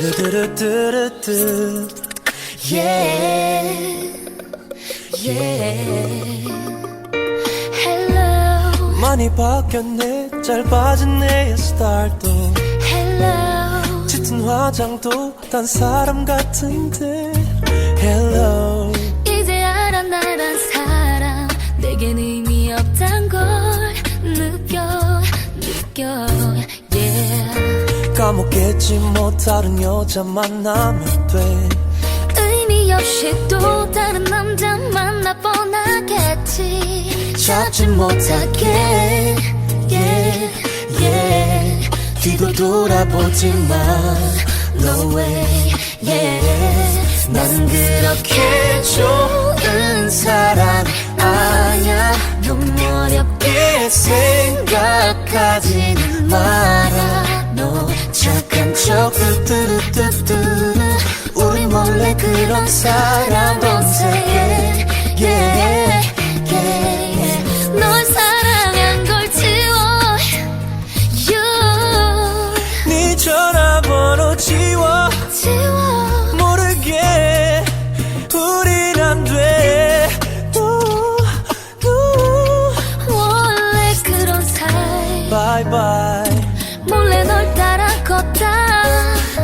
뚜루뚜루뚜루뚜 Yeah Yeah Hello 많이 바뀌었네 짧아진 내 헤어스타일도 Hello 짙은 화장도 딴 사람 같은데 Hello 이제 알아 나란 사람 내겐 의미 없단 걸 느껴 Yeah 까먹겠지 뭐 다른 여자 만나면 돼 의미 없이 또 다른 남자 만나 뻔하겠지 잡지 못하게 Yeah Yeah 뒤도 돌아보지 마 No way Yeah 난 그렇게 좋은 사람 아냐 너무 어렵게 생각하지는 마라 너 착한 척 뚜뚜루뚜뚜 우리 몰래 그런 사람 검색해 Yeah Yeah 널 사랑한 걸 지워 You 네 전화번호 지워 모르게 우린 안 돼 원래 그런 사이 Bye bye 몰래 널 따라 걷다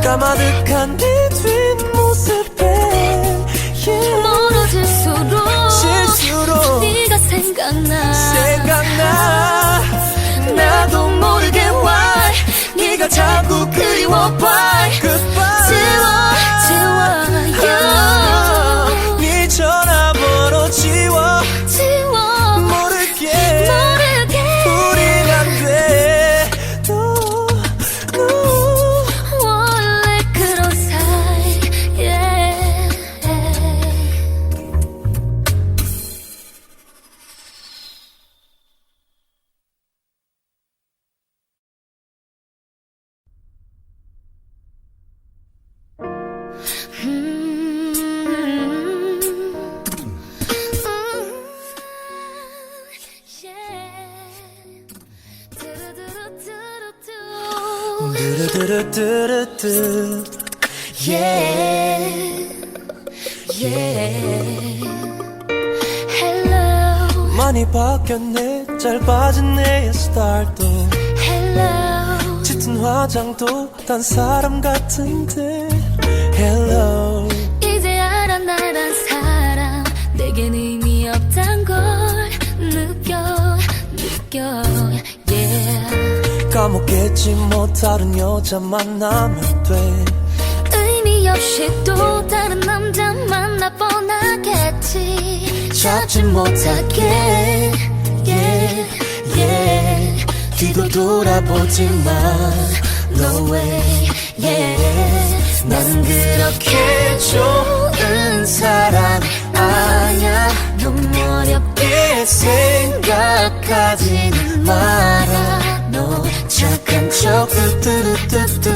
까마득한 네 뒷모습에 yeah. 멀어질수록 실수로 네가 생각나 나도 모르게 why 네가 자꾸 그리워 Bye Goodbye 지워 You 네 전화번호 지워 모르게 우린 안 돼 원래 그런 사이 yeah. 뚜루뚜루뚜루뚜 Yeah Yeah Hello 많이 바뀌었네 짧아진 내 헤어스타일도 Hello 짙은 화장도 딴 사람 같은데 Hello 이제 알아 나란 사람 내겐 의미 없단 걸 느껴 Yeah 까먹겠지 뭐 다른 여자 만나면 돼 의미 없이 또 다른 남자 만나 뻔하겠지 잡지 못하게 Yeah Yeah 뒤도 돌아보지 마 No way Yeah 난 그렇게 좋은 사람 아냐 너무 어렵게 생각하지는 마라 너 착한 척 뚜뚜루뚜뚜